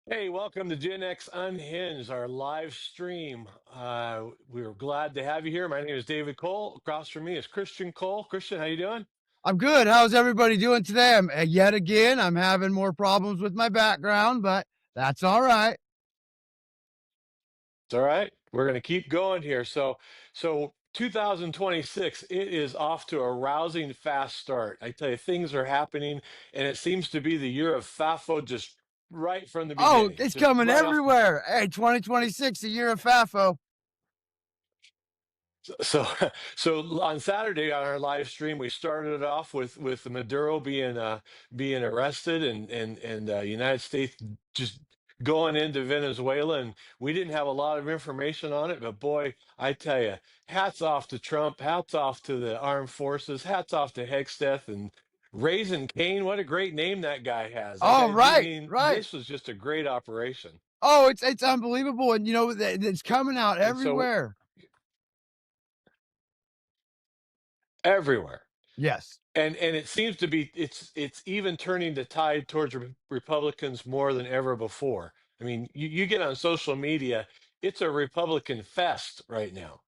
Hey, welcome to Gen X Unhinged, our live stream. We're glad to have you here. My name is David Cole. Across from me is Christian Cole. Christian, how you doing? I'm good. How's everybody doing today? Yet again, I'm having more problems with my background, but that's all right. It's all right. We're going to keep going here. So 2026, it is off to a rousing fast start. I tell you, things are happening, and it seems to be the year of FAFO just right from the Oh, beginning, it's just coming right off. everywhere. Hey, 2026, a year of FAFO. So, so on Saturday on our live stream, we started off with Maduro being arrested and United States just going into Venezuela, and we didn't have a lot of information on it, but boy, I tell you, hats off to Trump, hats off to the armed forces, hats off to Hegstead and Raising Cane. What a great name that guy has! That Oh, guy, I right, mean, right. this was just a great operation, Oh, it's unbelievable, and it's coming out and so everywhere. everywhere. Yes. And it seems to be it's even turning the tide towards Republicans more than ever before. I mean, you get on social media, it's a Republican fest right now.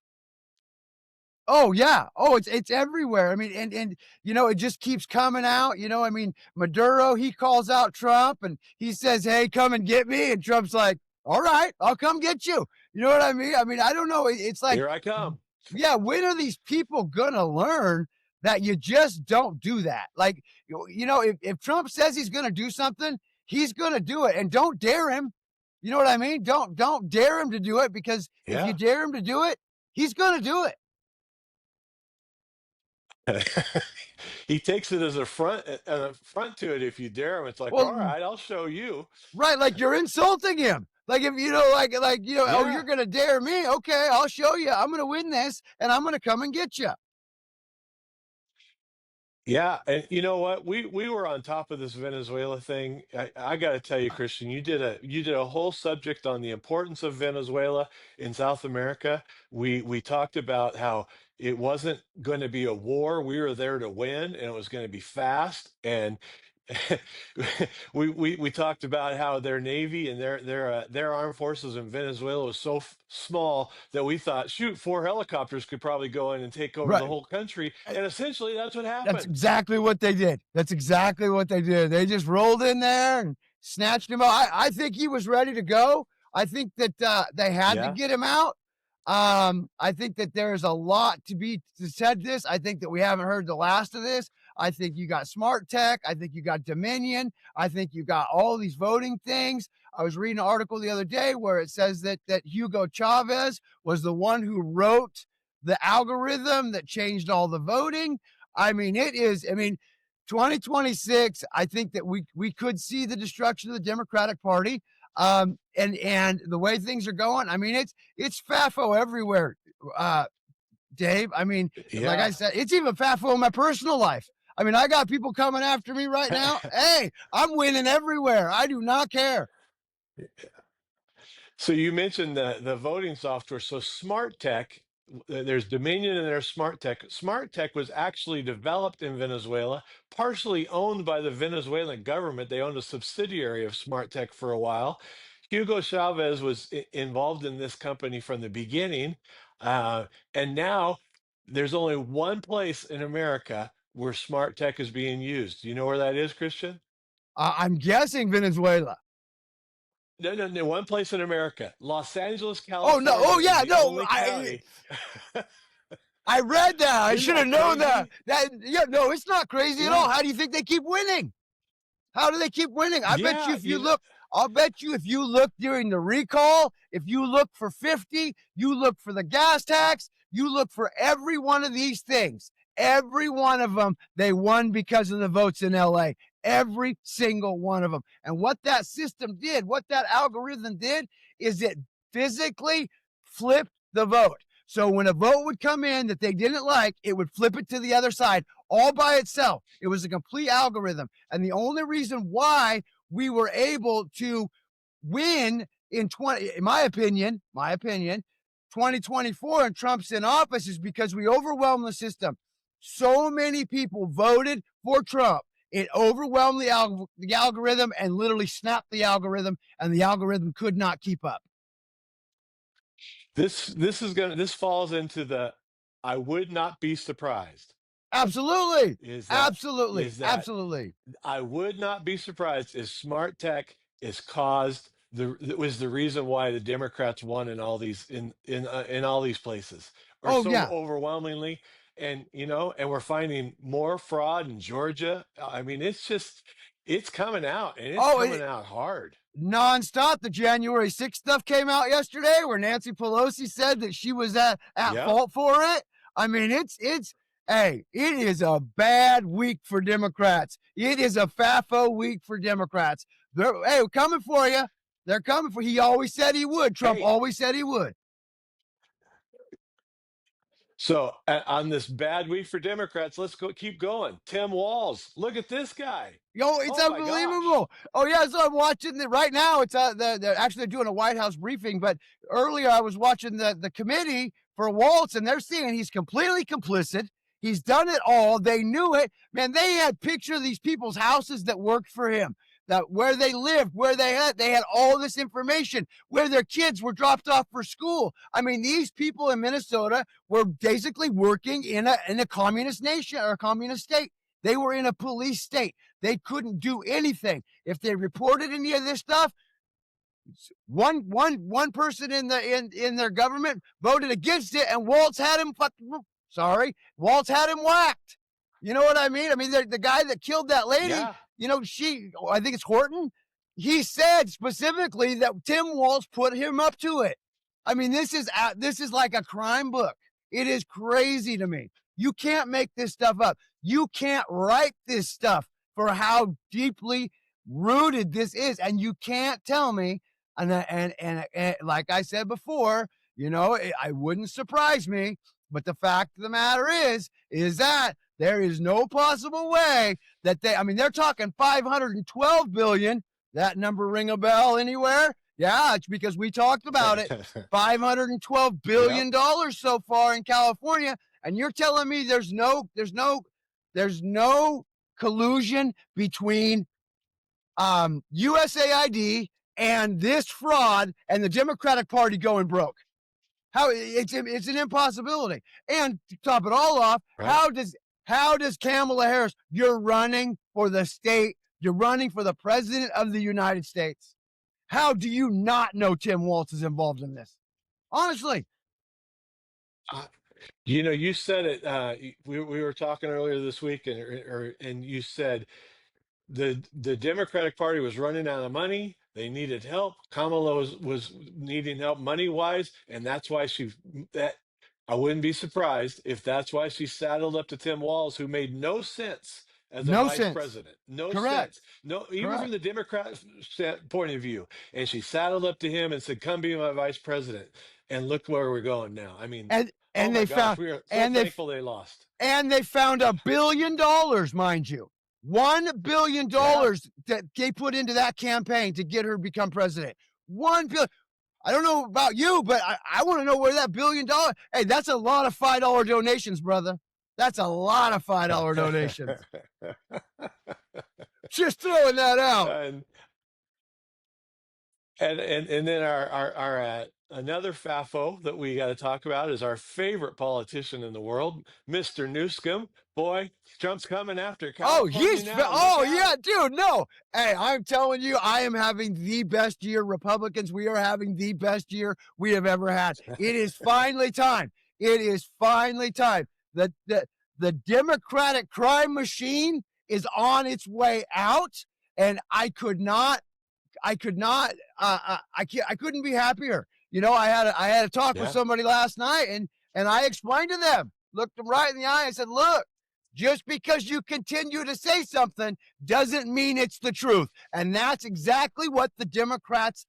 Oh yeah. Oh, it's everywhere. I mean, and it just keeps coming out. Maduro, he calls out Trump and he says, "Hey, come and get me." And Trump's like, "All right, I'll come get you." You know what I mean? I don't know. It's like, Here I come. yeah, when are these people gonna learn that you just don't do that? Like, if Trump says he's gonna do something, he's gonna do it, and don't dare him. You know what I mean? Don't dare him to do it, because if you Yeah. dare him to do it, he's gonna do it. He takes it as a front to it if you dare him. It's like, all Well, right, I'll show you. right, like you're insulting him. Like, if oh, you're Yeah. gonna dare me? Okay, I'll show you. I'm gonna win this, and I'm gonna come and get you. Yeah, and you know what? We were on top of this Venezuela thing. I got to tell you, Christian, you did a whole subject on the importance of Venezuela in South America. We talked about how it wasn't going to be a war. We were there to win, and it was going to be fast. And we talked about how their navy and their armed forces in Venezuela was so small that we thought, shoot, four helicopters could probably go in and take over the Right. whole country. And essentially, that's what That's happened. exactly what they did. That's exactly what they did. They just rolled in there and snatched him out. I think he was ready to go. I think that they had to Yeah. get him out. I think that there's a lot to be said. This. I think that we haven't heard the last of this. I think you got smart tech. I think you got Dominion. I think you got all these voting things. I was reading an article the other day where it says that Hugo Chavez was the one who wrote the algorithm that changed all the voting. I mean, 2026, I think that we could see the destruction of the Democratic Party. And the way things are going, I mean, it's FAFO everywhere, uh, Dave. I mean, like I Yeah. said, it's even FAFO in my personal life. I mean, I got people coming after me right now. Hey, I'm winning everywhere. I do not care. So you mentioned the voting software. So Smart Tech, there's Dominion and there's Smart Tech. Smart Tech was actually developed in Venezuela, partially owned by the Venezuelan government. They owned a subsidiary of Smart Tech for a while. Hugo Chavez was involved in this company from the beginning, uh, and now there's only one place in America where Smart Tech is being used. Do you know where that is, Christian? I'm guessing Venezuela. No, no, no. One place in America. Los Angeles, Oh no! Oh California is yeah! the No, only I county. I read that. I Isn't should have that known that. crazy? Yeah, no, it's not crazy at all. Yeah. How do you think they keep winning? How do they keep winning? I bet you Yeah. if you look, I'll bet you if you look during the recall, if you look for 50, you look for the gas tax, you look for every one of these things. Every one of them, they won because of the votes in LA. Every single one of them. And what that system did, what that algorithm did, is it physically flipped the vote. So when a vote would come in that they didn't like, it would flip it to the other side all by itself. It was a complete algorithm. And the only reason why we were able to win in my opinion, 2024 and Trump's in office is because we overwhelmed the system. So many people voted for Trump. It overwhelmed the algorithm and literally snapped the algorithm, and the algorithm could not keep up. This falls into the I would not be surprised. Absolutely. Is that Absolutely. is that Absolutely. I would not be surprised if smart tech is caused it was the reason why the Democrats won in all these in all these places or Oh, so yeah. overwhelmingly. And and we're finding more fraud in Georgia. I mean, it's coming out, and it's Oh, coming out hard. nonstop. The January 6th stuff came out yesterday where Nancy Pelosi said that she was at Yeah. fault for it. I mean, hey, it is a bad week for Democrats. It is a FAFO week for Democrats. Hey, we're coming for you. They're coming for. He always said he would. Trump Hey, always said he would. so on this bad week for Democrats, let's keep going. Tim Walz, look at this guy. Yo, it's Oh my gosh. unbelievable. Oh yeah, so I'm watching it right now. It's they're doing a White House briefing, but earlier I was watching the committee for Waltz, and they're saying he's completely complicit. He's done it all. They knew it. Man, they had picture of these people's houses that worked for him, that where they lived, where they had all this information, where their kids were dropped off for school. I mean, these people in Minnesota were basically working in a communist nation or a communist state. They were in a police state. They couldn't do anything. If they reported any of this stuff, one person in their government voted against it, and Waltz had him. Waltz had him whacked. You know what I mean? I mean, the guy that killed that lady. Yeah. I think it's Horton. He said specifically that Tim Waltz put him up to it. I mean, this is like a crime book. It is crazy to me. You can't make this stuff up. You can't write this stuff for how deeply rooted this is, and you can't tell me. And like I said before, I wouldn't surprise me. But the fact of the matter is that there is no possible way that they're talking 512 billion. That number ring a bell anywhere? Yeah, it's because we talked about it. $512 billion Yep. so far in California. And you're telling me there's no collusion between USAID and this fraud and the Democratic Party going broke. How it's an impossibility. And to top it all off, Right. how does Kamala Harris? You're running for the state. You're running for the president of the United States. How do you not know Tim Waltz is involved in this? Honestly. You said it. We were talking earlier this week, and you said the Democratic Party was running out of money. They needed help. Kamala was needing help money wise, and that's why that I wouldn't be surprised if that's why she saddled up to Tim Walz, who made no sense as a No vice sense. president. No Correct. sense. No, even from Correct. the Democrat point of view. And she saddled up to him and said, "Come be my vice president." And look where we're going now. I mean, And oh and my they gosh, found we are so and they thankful they lost. and they found $1 billion, mind you. $1 billion Yeah. that they put into that campaign to get her to become president. $1 billion. I don't know about you, but I want to know where that $1 billion. Hey, that's a lot of $5 donations, brother. That's a lot of $5 donations. Just throwing that out. and and then our another FAFO that we got to talk about is our favorite politician in the world, Mr. Newscomb. Boy, Trump's coming after Oh, California now. Look yeah, out. dude. No, hey, I'm telling you, I am having the best year. Republicans, we are having the best year we have ever had. It is finally time. It is finally time. The Democratic crime machine is on its way out, and I couldn't be happier. I had a talk with Yeah. somebody last night, and I explained to them, looked them right in the eye, and said, "Look, just because you continue to say something doesn't mean it's the truth." And that's exactly what the Democrats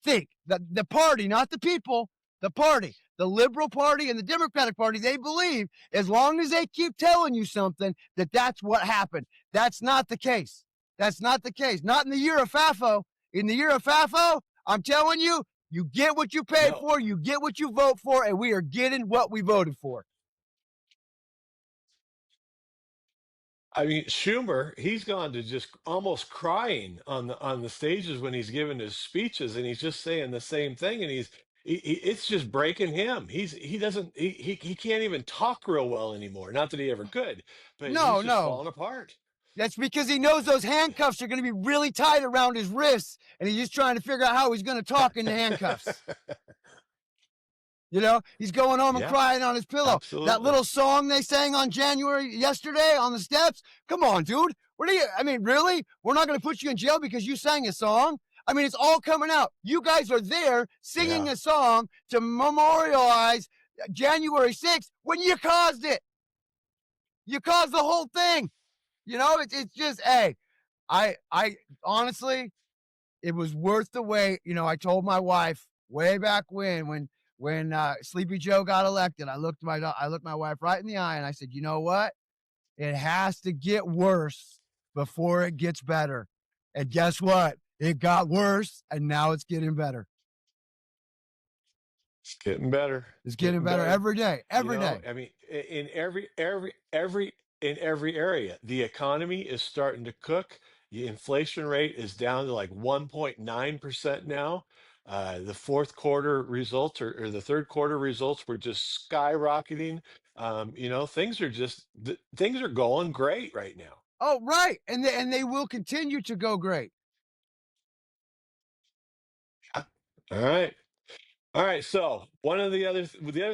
think. The party, not the people, the party, the Liberal Party and the Democratic Party, they believe as long as they keep telling you something, that's what happened. That's not the case. That's not the case. Not in the year of FAFO. In the year of FAFO, I'm telling you, you get what you pay No. for, you get what you vote for, and we are getting what we voted for. I mean, Schumer, he's gone to just almost crying on the stages when he's giving his speeches, and he's just saying the same thing, and it's just breaking him. He doesn't he can't even talk real well anymore. Not that he ever could, but he's No, just no. falling apart. That's because he knows those handcuffs are going to be really tight around his wrists, and he's just trying to figure out how he's going to talk in the handcuffs. You know, he's going home and Yeah, crying on his pillow. That absolutely. little song they sang on January yesterday on the steps. Come on, dude. What are you? I mean, really? We're not going to put you in jail because you sang a song? I mean, it's all coming out. You guys are there singing Yeah. a song to memorialize January 6th when you caused it. You caused the whole thing. You know, it's just, hey, I honestly, it was worth the wait. You know, I told my wife way back when Sleepy Joe got elected. I looked my wife right in the eye and I said, you know what? It has to get worse before it gets better. And guess what? It got worse, and now it's getting better. It's getting better. It's It's getting getting better better. every day, You every know, day. I mean, in every area, the economy is starting to cook. The inflation rate is down to like 1.9% now. The fourth quarter results or the third quarter results were just skyrocketing. You know, things are going great right now. Oh, right, and they will continue to go great. Yeah. All right. All right, so one of the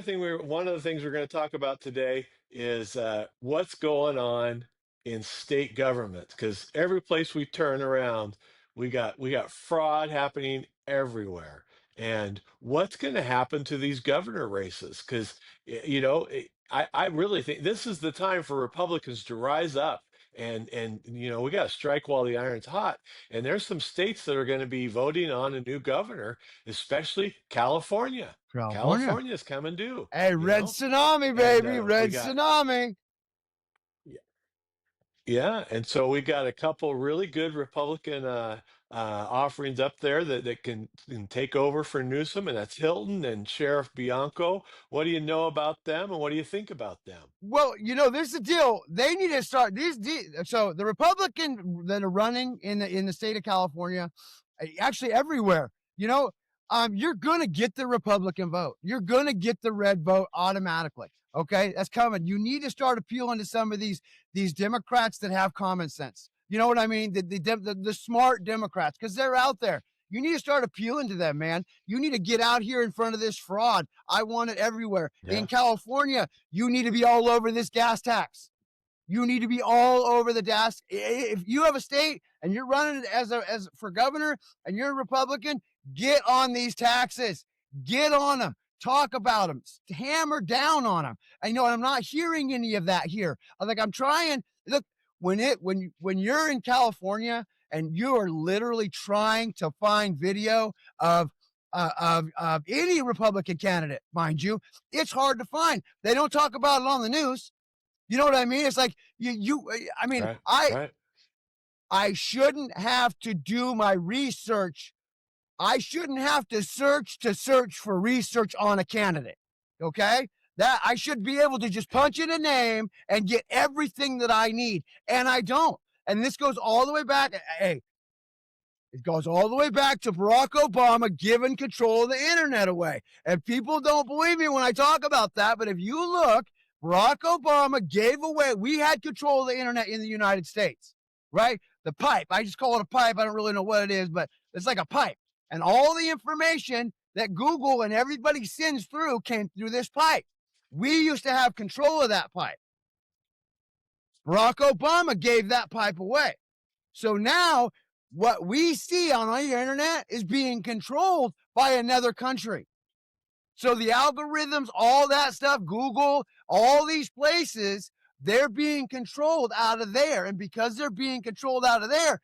things we're going to talk about today is what's going on in state government because every place we turn around, we got fraud happening everywhere, and what's going to happen to these governor races? Because I really think this is the time for Republicans to rise up. And we got to strike while the iron's hot. And there's some states that are going to be voting on a new governor, especially California. California. California is coming due, Hey, you red know, tsunami, and baby, we red got tsunami. yeah, and so we got a couple really good Republican offerings up there that can take over for Newsom, and that's Hilton and Sheriff Bianco. What do you know about them, and what do you think about them? Well, you know, there's the deal. They need to start so the Republican that are running in the state of California, actually everywhere. You know, you're gonna get the Republican vote. You're gonna get the red vote automatically. Okay, that's coming. You need to start appealing to some of these Democrats that have common sense. You know what I mean? The smart Democrats because they're out there. You need to start appealing to them, man. You need to get out here in front of this fraud. I want it everywhere. In Yeah, California, you need to be all over this gas tax. You need to be all over the gas. If you have a state and you're running as for governor and you're a Republican, get on these taxes. Get on them. Talk about them. Hammer down on them. I know I'm not hearing any of that here. I'm trying. Look, when you're in California and you are literally trying to find video of any Republican candidate, mind you, it's hard to find. They don't talk about it on the news. You know what I mean? It's like I mean, right, I right, I shouldn't have to do my research. I shouldn't have to search for research on a candidate. Okay? That I should be able to just yeah, punch in a name and get everything that I need. And I don't. And this goes all the way back. Hey, it goes all the way back to Barack Obama giving control of the internet away. And people don't believe me when I talk about that. But if you look, Barack Obama gave away, we had control of the internet in the United States, right? The pipe. I just call it a pipe. I don't really know what it is, but it's like a pipe. And all the information that Google and everybody sends through came through this pipe. We used to have control of that pipe. Barack Obama gave that pipe away. So now what we see on the internet is being controlled by another country. So the algorithms, all that stuff, Google, all these places, they're being controlled out of there. And because they're being controlled out of there,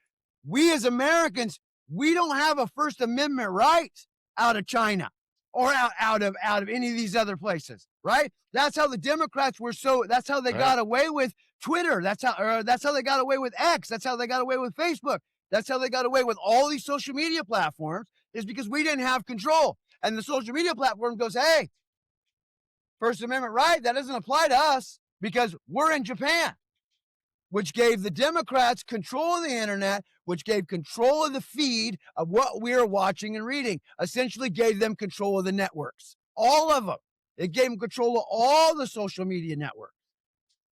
we as Americans, we don't have a First Amendment right out of China or out of any of these other places, right? That's how the Democrats were that's how they right. got away with Twitter. That's how they got away with X. That's how they got away with Facebook. That's how they got away with all these social media platforms is because we didn't have control. And the social media platform goes, hey, First Amendment right, that doesn't apply to us because we're in Japan. which gave the Democrats control of the internet, which gave control of the feed of what we are watching and reading, essentially gave them control of the networks, all of them. It gave them control of all the social media networks.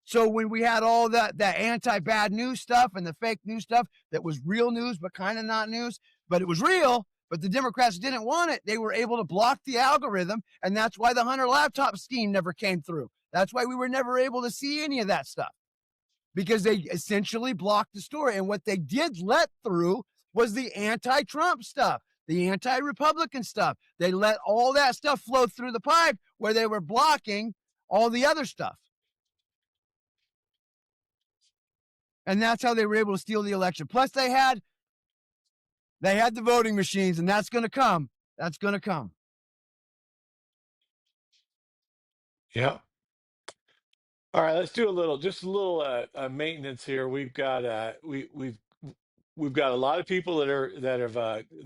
So when we had all that anti-bad news stuff and the fake news stuff that was real news but kind of not news, but it was real, but the Democrats didn't want it, they were able to block the algorithm, and that's why the Hunter laptop scheme never came through. That's why we were never able to see any of that stuff, because they essentially blocked the story. And what they did let through was the anti-Trump stuff, the anti-Republican stuff. They let all that stuff flow through the pipe where they were blocking all the other stuff. And that's how they were able to steal the election. Plus, they had the voting machines, and that's going to come. That's going to come. Yeah. All right, let's do just a little maintenance here. We've got we've got a lot of people that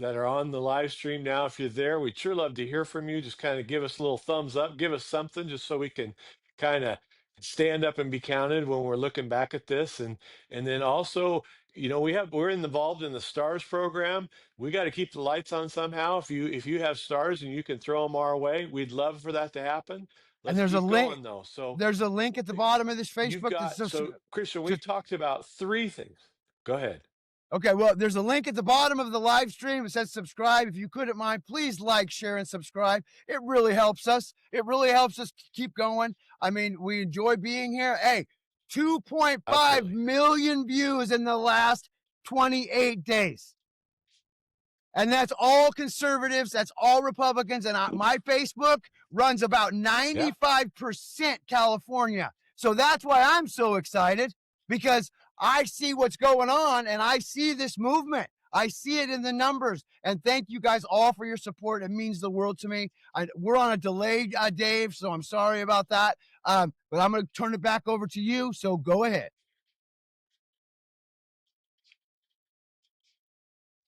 are on the live stream now. If you're there, we'd sure love to hear from you. Just kind of give us a little thumbs up, give us something, just so we can kind of stand up and be counted when we're looking back at this. And then also, we're involved in the stars program. We got to keep the lights on somehow. If you have stars and you can throw them our way, we'd love for that to happen. And Let's there's a keep link. going though. So There's a link at the bottom of this you've Facebook. got so Christian, we've talked about three things. Go ahead. Okay, well, there's a link at the bottom of the live stream. It says subscribe. If you couldn't mind, please like, share, and subscribe. It really helps us. It really helps us keep going. I mean, we enjoy being here. Hey, 2.5 Absolutely. million views in the last 28 days. And that's all conservatives. That's all Republicans. And my Facebook runs about 95% California. So that's why I'm so excited, because I see what's going on and I see this movement. I see it in the numbers. And thank you guys all for your support. It means the world to me. We're on a delay, Dave, so I'm sorry about that. But I'm going to turn it back over to you. So go ahead.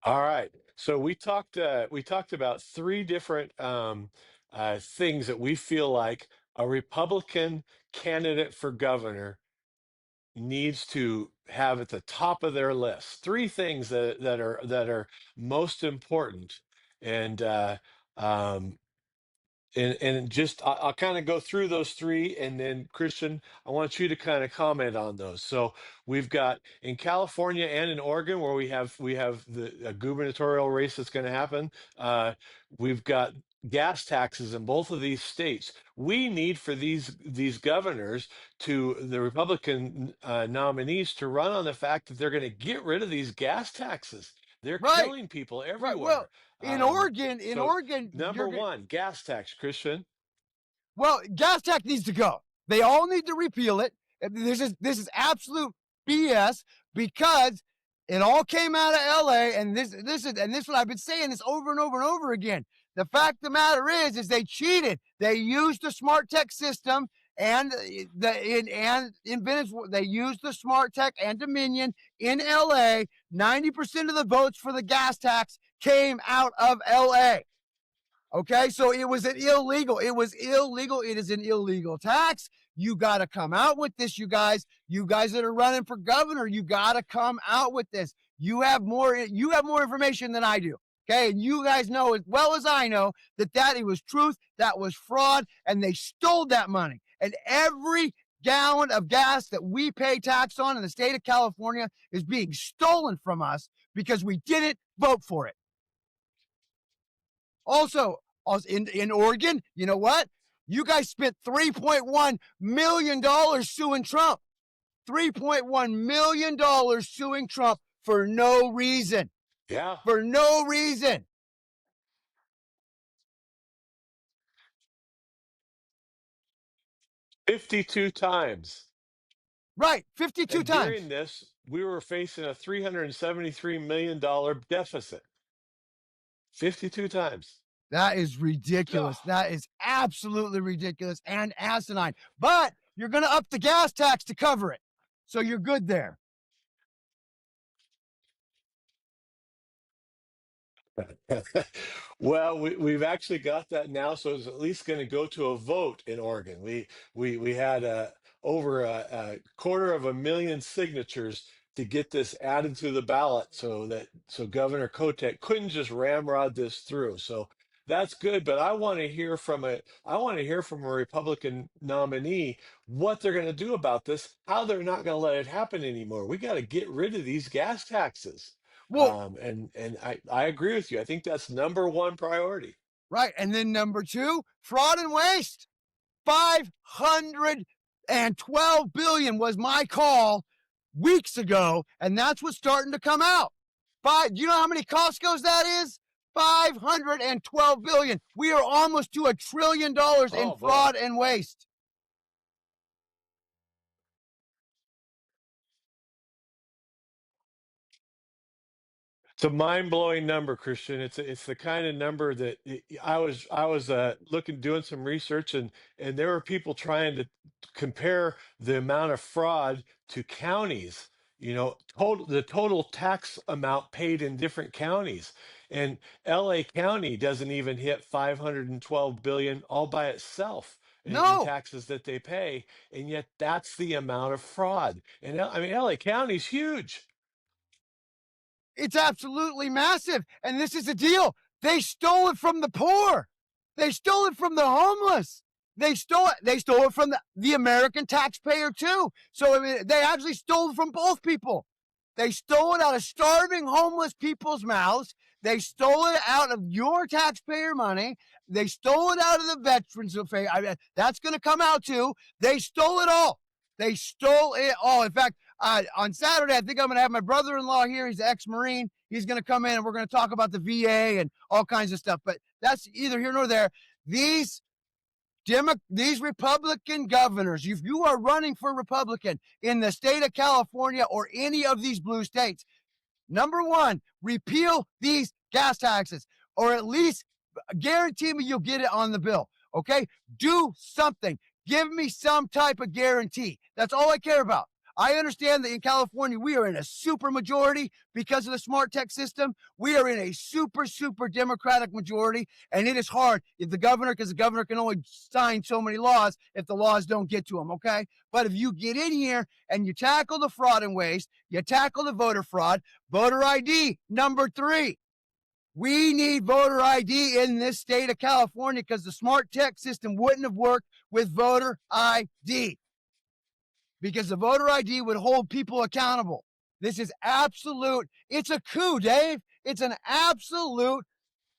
All right. So we talked about three different things that we feel like a Republican candidate for governor needs to have at the top of their list. Three things that are most important, and um, and just I'll kind of go through those three, and then Christian, I want you to kind of comment on those. So we've got in California and in Oregon, where we have the gubernatorial race that's going to happen. We've got gas taxes in both of these states. We need for these governors, the Republican nominees, to run on the fact that they're going to get rid of these gas taxes. They're Right. killing people Right. Well, everywhere. in Oregon, Number one, gas tax, Christian. well, gas tax needs to go. They all need to repeal it. This is absolute BS, because it all came out of LA, and this is what I've been saying this over and over and over again. The fact of the matter is they cheated. They used the smart tech system, and in Venezuela they used the smart tech and Dominion in LA. 90% of the votes for the gas tax came out of LA. Okay, so it was illegal. It was illegal. It is an illegal tax. You got to come out with this, you guys. You guys that are running for governor, you got to come out with this. You have more information than I do. Okay, and you guys know as well as I know that it was truth, that was fraud, and they stole that money. And every gallon of gas that we pay tax on in the state of California is being stolen from us because we didn't vote for it. Also, in Oregon, you know what? You guys spent $3.1 million suing Trump. $3.1 million suing Trump for no reason. Yeah. For no reason. 52 times. Right, 52 And times. during this, we were facing a $373 million deficit. 52 times. That is ridiculous. Oh, That is absolutely ridiculous and asinine. But you're going to up the gas tax to cover it. So you're good there. Well, we've actually got that now, so it's at least going to go to a vote in Oregon. We had over a quarter of a million signatures to get this added to the ballot, so Governor Kotek couldn't just ramrod this through. So that's good, but I want to hear from a Republican nominee what they're going to do about this, how they're not going to let it happen anymore. We got to get rid of these gas taxes. Well, I agree with you. I think that's number one priority. right. And then number two, fraud and waste. 512 billion was my call weeks ago, and that's what's starting to come out. Do you know how many Costco's that is? 512 billion. We are almost to $1 trillion in Oh boy. fraud and waste. It's a mind-blowing number, Christian. It's the kind of number that I was looking doing some research, and there were people trying to compare the amount of fraud to counties. The total tax amount paid in different counties, and LA County doesn't even hit 512 billion all by itself in No, taxes that they pay, and yet that's the amount of fraud. And I mean, LA County's huge. it's absolutely massive. And this is the deal. They stole it from the poor. They stole it from the homeless. They stole it from the American taxpayer too. So I mean, they actually stole it from both people. They stole it out of starving homeless people's mouths. They stole it out of your taxpayer money. They stole it out of the veterans. I mean, that's going to come out too. They stole it all. They stole it all. In fact, on Saturday, I think I'm going to have my brother-in-law here. He's an ex-Marine. He's going to come in and we're going to talk about the VA and all kinds of stuff. But that's either here nor there. These these Republican governors, if you are running for Republican in the state of California or any of these blue states, number one, repeal these gas taxes, or at least guarantee me you'll get it on the bill. Okay? Do something. Give me some type of guarantee. That's all I care about. I understand that in California, we are in a super majority because of the smart tech system. We are in a super, super Democratic majority, and it is hard if the governor, because the governor can only sign so many laws if the laws don't get to him, okay? But if you get in here and you tackle the fraud and waste, you tackle the voter fraud, voter ID, number three. We need voter ID in this state of California because the smart tech system wouldn't have worked with voter ID, because the voter ID would hold people accountable. This is absolute. It's a coup, Dave. It's an absolute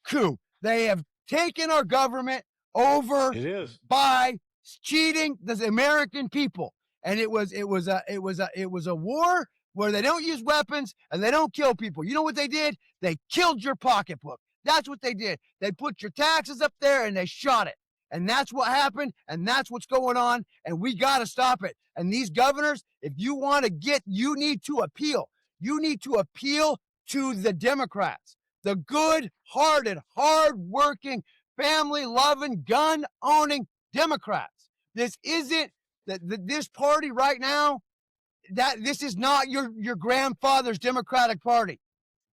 coup. They have taken our government over It is. by cheating the American people. And it was a war where they don't use weapons and they don't kill people. You know what they did? They killed your pocketbook. That's what they did. They put your taxes up there and they shot it. And that's what happened, and that's what's going on, and we got to stop it. And these governors, if you want to you need to appeal. You need to appeal to the Democrats, the good-hearted, hard-working, family-loving, gun-owning Democrats. This isn't this party right now. This is not your grandfather's Democratic Party.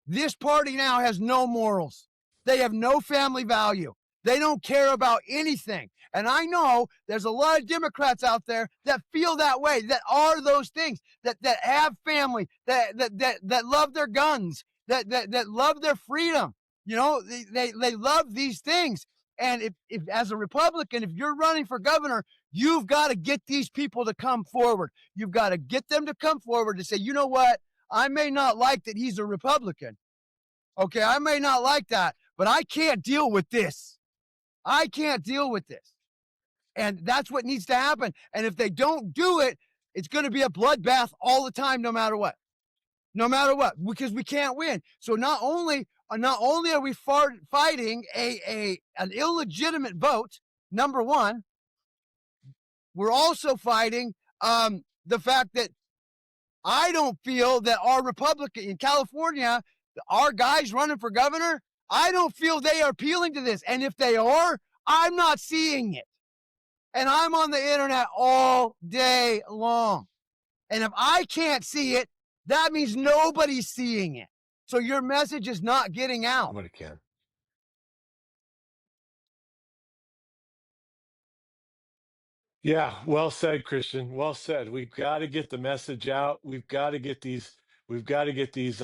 This party now has no morals. They have no family value. They don't care about anything. And I know there's a lot of Democrats out there that feel that way, that are those things, that have family, that love their guns, that love their freedom. You know, they love these things. And if as a Republican, if you're running for governor, you've got to get these people to come forward. You've got to get them to come forward to say, you know what? I may not like that he's a Republican. Okay, I may not like that, but I can't deal with this. I can't deal with this. And that's what needs to happen. And if they don't do it, it's going to be a bloodbath all the time, no matter what. No matter what, because we can't win. So not only are we fighting an illegitimate vote, number one, we're also fighting the fact that I don't feel that our Republican in California, our guys running for governor, I don't feel they are appealing to this. And if they are, I'm not seeing it. And I'm on the internet all day long. And if I can't see it, that means nobody's seeing it. So your message is not getting out. Nobody can. Yeah, well said, Christian. Well said. We've got to get the message out. We've got to get these. We've got to get these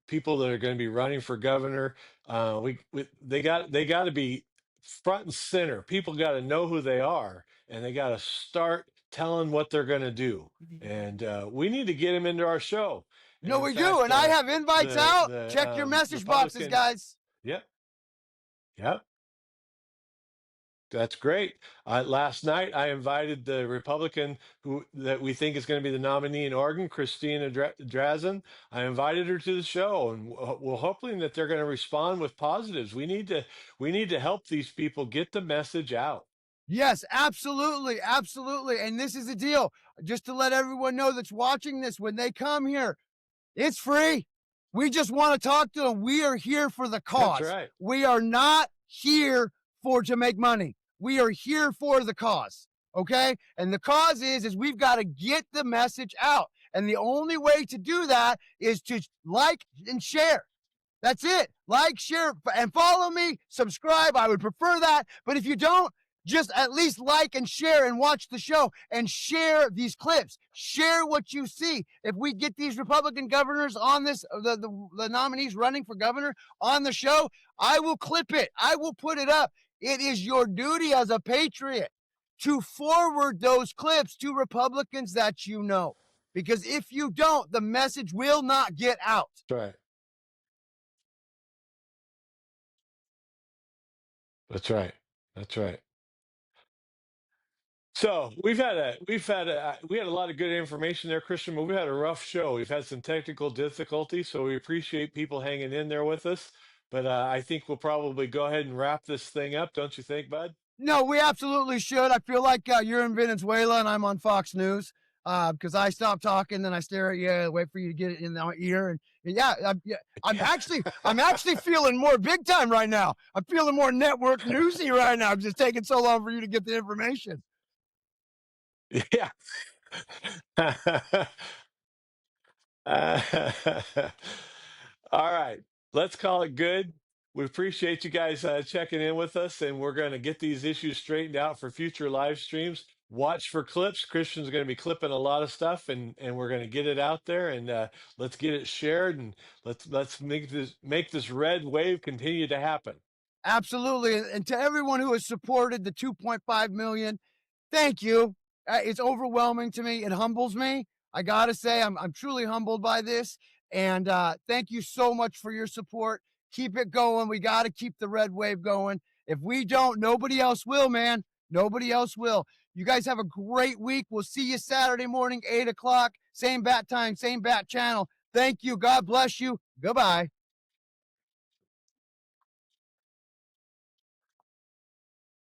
people that are going to be running for governor. They got to be front and center. People got to know who they are, and they got to start telling what they're going to do. And we need to get them into our show. And No, in we do. fact, And I have invites out. Check your the message boxes, Republican. guys. Yep, yep. That's great. Last night, I invited the Republican who that we think is going to be the nominee in Oregon, Christina Drazen. I invited her to the show, and we're hoping that they're going to respond with positives. We need to help these people get the message out. Yes, absolutely. Absolutely. And this is the deal. Just to let everyone know that's watching this, when they come here, it's free. We just want to talk to them. We are here for the cause. That's right. We are not here to make money. We are here for the cause. Okay. And the cause is we've got to get the message out. And the only way to do that is to like and share. That's it. Like, share, and follow me, subscribe. I would prefer that. But if you don't, just at least like and share and watch the show and share these clips. Share what you see. If we get these Republican governors on this, the nominees running for governor on the show, I will clip it. I will put it up. It is your duty as a patriot to forward those clips to Republicans that you know. Because if you don't, the message will not get out. That's right. That's right. That's right. So we had a lot of good information there, Christian, but we had a rough show. We've had some technical difficulties, so we appreciate people hanging in there with us. But I think we'll probably go ahead and wrap this thing up, don't you think, bud? No, we absolutely should. I feel like you're in Venezuela and I'm on Fox News because I stop talking, then I stare at you, wait for you to get it in my ear, and I'm actually feeling more big time right now. I'm feeling more network newsy right now. I'm just taking so long for you to get the information. Yeah. All right, let's call it good. We appreciate you guys checking in with us, and we're going to get these issues straightened out for future live streams. Watch for clips. Christian's going to be clipping a lot of stuff, and we're going to get it out there, and let's get it shared, and let's make this red wave continue to happen. Absolutely, and to everyone who has supported the 2.5 million, thank you. It's overwhelming to me. It humbles me. I gotta say, I'm truly humbled by this. And thank you so much for your support. Keep it going. We got to keep the red wave going. If we don't, nobody else will, man. Nobody else will. You guys have a great week. We'll see you Saturday morning, 8 o'clock. Same bat time, same bat channel. Thank you. God bless you. Goodbye.